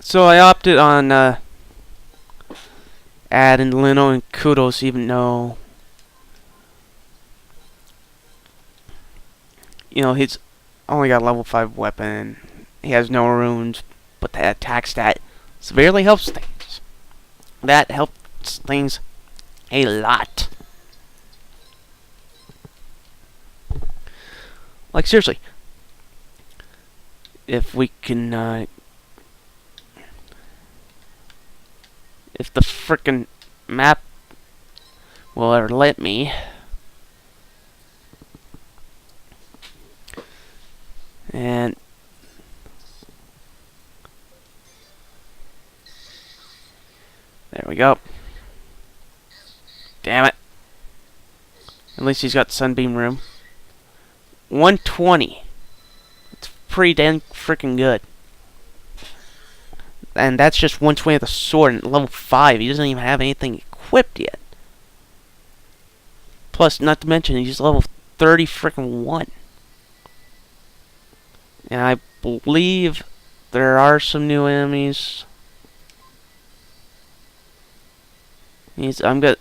So I opted on adding Lino and Kudos, even though he's only got a level 5 weapon. He has no runes, but the attack stat severely helps things. That helps things a lot. Like, seriously. If we can, if the frickin' map will ever let me. And there we go. Damn it. At least he's got Sunbeam Room. 120. It's pretty damn freaking good. And that's just 120 of the sword and level 5. He doesn't even have anything equipped yet. Plus, not to mention, he's level 30 freaking 1. And I believe there are some new enemies. I'm gonna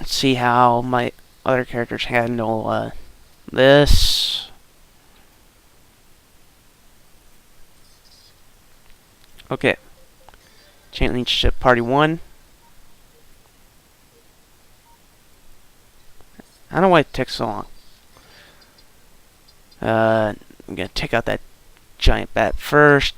see how my other characters handle this. Okay. Channeling Ship Party 1. I don't know why it takes so long. I'm gonna take out that giant bat first.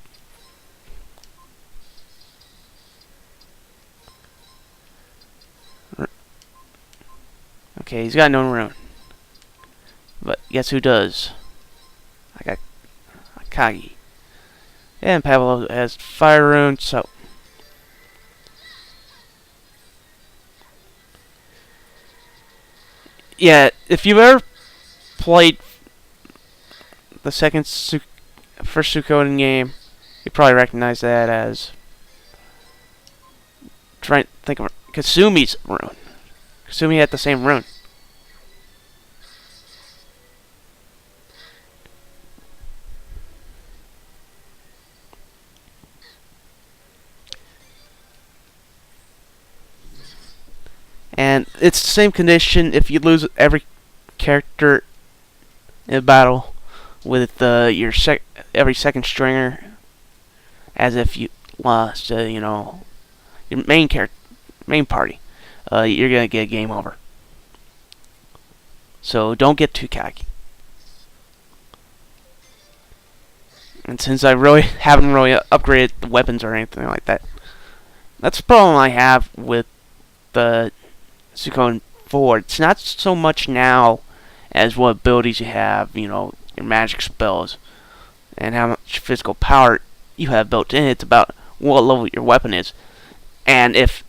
Okay, he's got no rune. But guess who does? I got Akagi. And Pablo has fire rune, so yeah, if you've ever played the first Suikoden game, you probably recognize that as trying to think of Kasumi's rune. Kasumi had the same rune. And it's the same condition if you lose every character in a battle with every second stringer, as if you lost, your main party. You're gonna get a game over. So don't get too cocky. And since I really haven't upgraded the weapons or anything like that, that's the problem I have with the Suikoden 4. It's not so much now as what abilities you have, your magic spells, and how much physical power you have built in. It's about what level your weapon is. And if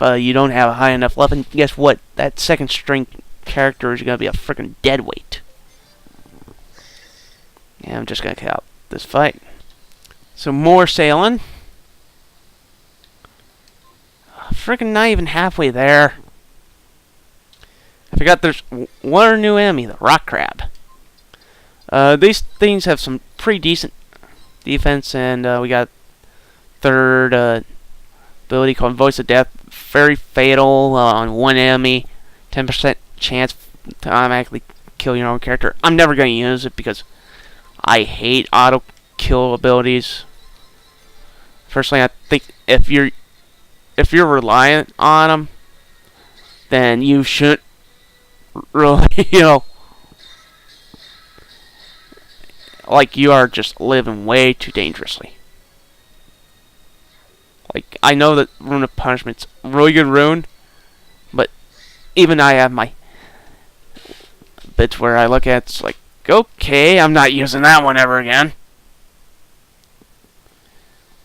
you don't have a high enough weapon, guess what? That second string character is going to be a freaking dead weight. Yeah, I'm just going to cut out this fight. So more sailing. Freaking not even halfway there. I forgot there's one new enemy, the rock crab. These things have some pretty decent defense, and we got third ability called Voice of Death. Very fatal on one enemy. 10% chance to automatically kill your own character. I'm never going to use it because I hate auto kill abilities. Personally, I think if you're reliant on them, then you shouldn't really, like, you are just living way too dangerously. Like, I know that Rune of Punishment's a really good rune, but even I have my bits where I look at it's like, okay, I'm not using that one ever again.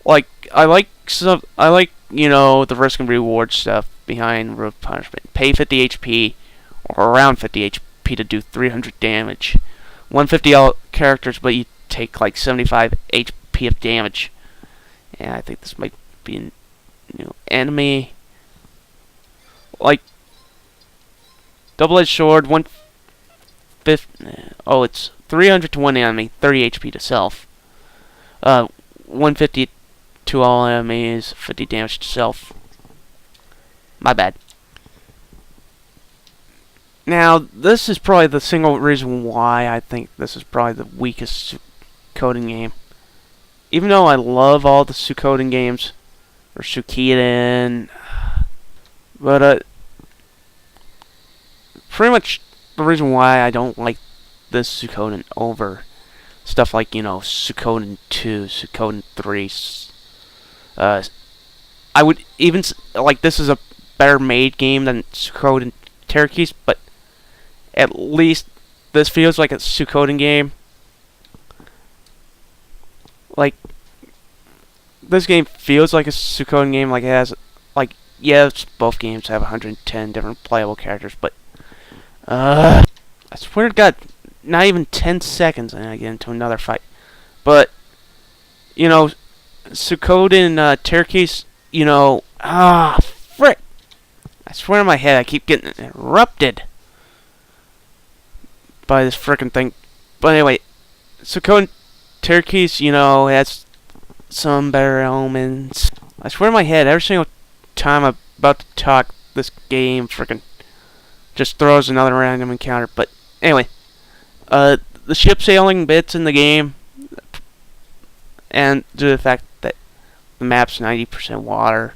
Like, I like the risk and reward stuff behind Rune of Punishment. Pay 50 HP or around 50 HP to do 300 damage. 150 all characters, but you take like 75 HP of damage. And I think this might be a new enemy. Like, double-edged sword, 150. Oh, it's 300 to one enemy, 30 HP to self. 150 to all enemies, 50 damage to self. My bad. Now, this is probably the single reason why I think this is probably the weakest Suikoden game. Even though I love all the Suikoden games, or Suikoden, but pretty much the reason why I don't like this Suikoden over stuff like, you know, Suikoden 2, Suikoden 3. I would even, like, this is a better made game than Suikoden Terrorkeys, but at least this feels like a Suikoden game. Like, this game feels like a Suikoden game, like it has, like, yes, both games have 110 different playable characters, but, I swear to God, not even 10 seconds and I get into another fight. But, you know, Suikoden Terrorkeys, you know, frick. I swear in my head I keep getting interrupted by this frickin' thing. But anyway, Suikoden Terrorkeys, you know, has some better elements. I swear in my head, every single time I'm about to talk, this game frickin' just throws another random encounter. But anyway, the ship sailing bits in the game, and due to the fact that the map's 90% water,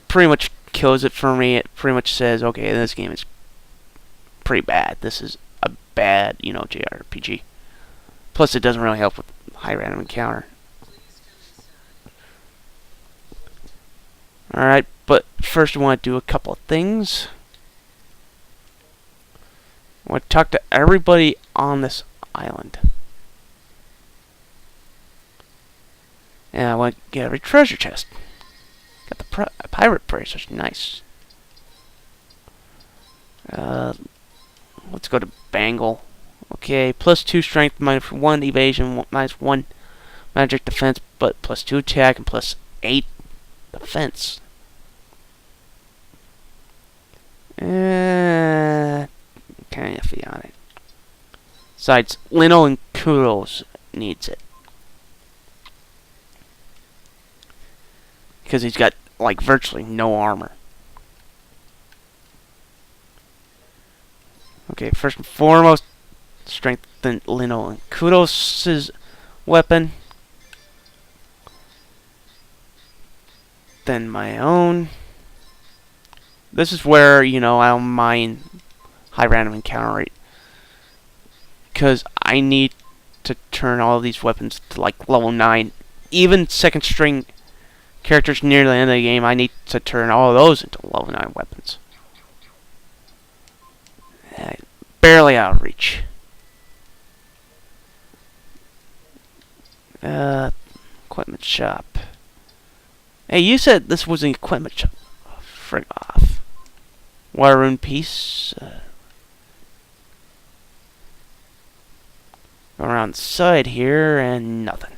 pretty much kills it for me. It pretty much says, okay, this game is pretty bad. This is a bad, you know, JRPG. Plus, it doesn't really help with high random encounter. Alright, but first I want to do a couple of things. I want to talk to everybody on this island. And I want to get every treasure chest. Got the pirate bracers, nice. Let's go to Bangle. Okay, +2 strength, -1 evasion, -1 magic defense, but +2 attack and +8 defense. Kind of iffy on it. Besides, Lino and Kudos needs it. Because he's got, like, virtually no armor. Okay, first and foremost, strengthen Lino and Kudos' weapon. Then my own. This is where, you know, I'll mine high random encounter rate. Because I need to turn all of these weapons to, like, level 9. Even second string characters near the end of the game, I need to turn all of those into level 9 weapons. Barely out of reach. Equipment shop. Hey, you said this was an equipment shop. Oh, frig off. Water rune piece. Go around the side here and nothing.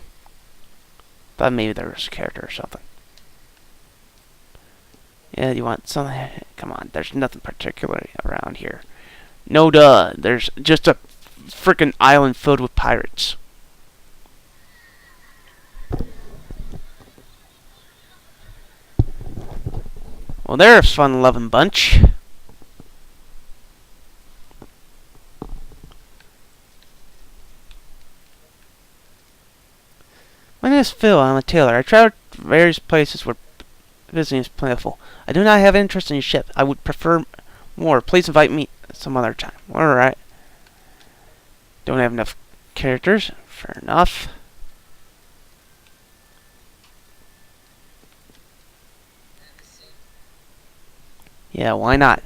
Thought maybe there was a character or something. Yeah, you want something? Come on, there's nothing particularly around here. No duh, there's just a frickin' island filled with pirates. Well, they're a fun-loving bunch. My name is Phil. I'm a tailor. I travel to various places where visiting is plentiful. I do not have interest in your ship. I would prefer more. Please invite me some other time. Alright. Don't have enough characters. Fair enough. Yeah, why not?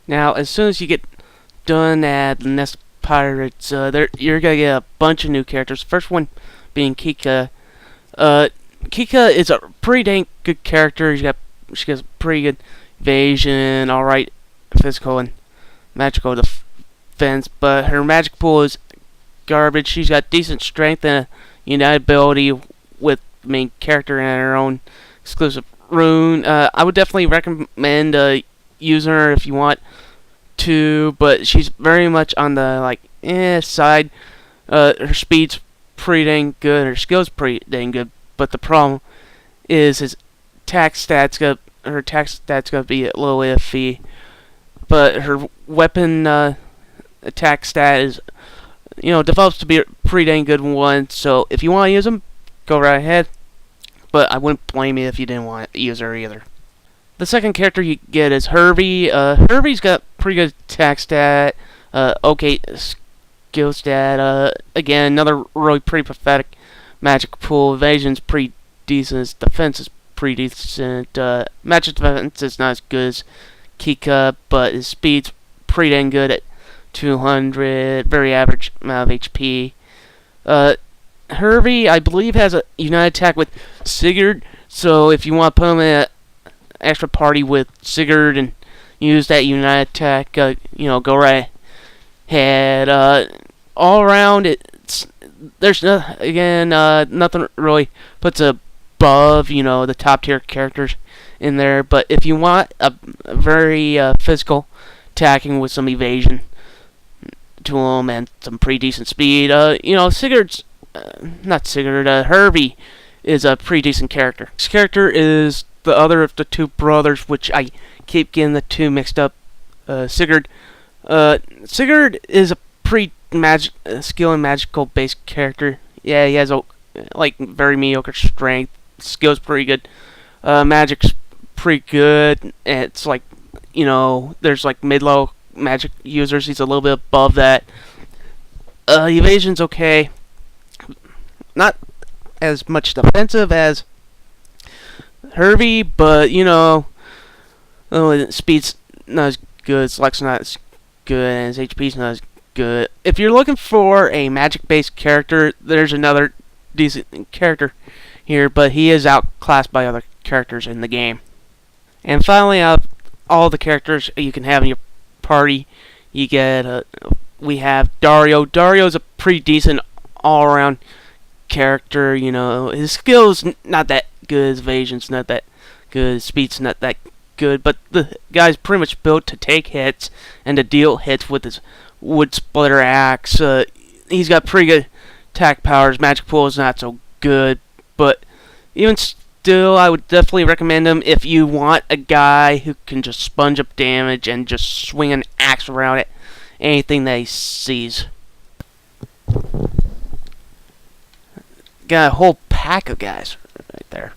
Now, as soon as you get done at the Nest Pirates, you're gonna get a bunch of new characters. First one being Kika. Kika is a pretty dang good character. She has pretty good evasion, alright physical and magical defense, but her magic pool is garbage. She's got decent strength and a united ability with the main character and her own exclusive rune. I would definitely recommend using her if you want to, but she's very much on the side. Her speed's pretty dang good. Her skill's pretty dang good, but the problem is his her attack stats gonna be a little iffy. But her weapon attack stat is, develops to be a pretty dang good one. So if you want to use them, go right ahead. But I wouldn't blame you if you didn't want to use her either. The second character you get is Hervey. Hervey's got pretty good attack stat, okay skill stat. Again, another really pretty pathetic magic pool. Evasion's pretty decent. His defense is pretty decent. Magic defense is not as good as Kika, but his speed's pretty dang good at 200. Very average amount of HP. Hervey, I believe, has a united attack with Sigurd. So if you want to put him in an extra party with Sigurd and use that united attack, go right ahead. All around, there's nothing really puts above the top tier characters in there. But if you want a very physical attacking with some evasion to him and some pretty decent speed, Sigurd's not Sigurd. Hervey is a pretty decent character. This character is the other of the two brothers, which I keep getting the two mixed up. Sigurd Sigurd is a pretty skill and magical based character. Yeah, he has a very mediocre strength. Skill's pretty good. Magic's pretty good. It's there's mid-low magic users. He's a little bit above that. Evasion's okay. Not as much defensive as Hervey, but speed's not as good. Select's not as good, and his HP's not as good. If you're looking for a magic-based character, there's another decent character here, but he is outclassed by other characters in the game. And finally, out of all the characters you can have in your party, we have Dario. Dario's a pretty decent all-around character. His skill's not that good, his evasion's not that good, his speed's not that good, but the guy's pretty much built to take hits and to deal hits with his wood splitter axe. He's got pretty good attack powers. Magic pool is not so good, but even still, I would definitely recommend him if you want a guy who can just sponge up damage and just swing an axe around at anything that he sees. Got a whole pack of guys right there.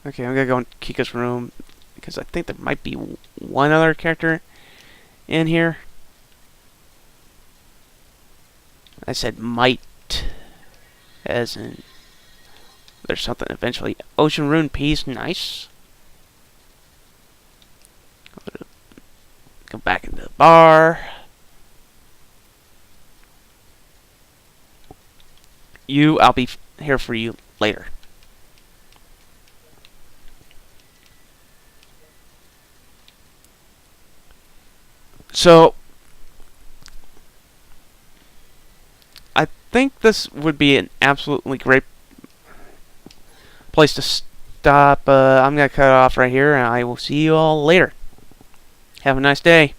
Okay, I'm gonna go in Kika's room because I think there might be one other character in here. I said might, as in there's something eventually. Ocean Rune Piece, nice. Go back into the bar. I'll be here for you later. So, I think this would be an absolutely great place to stop. I'm going to cut it off right here, and I will see you all later. Have a nice day.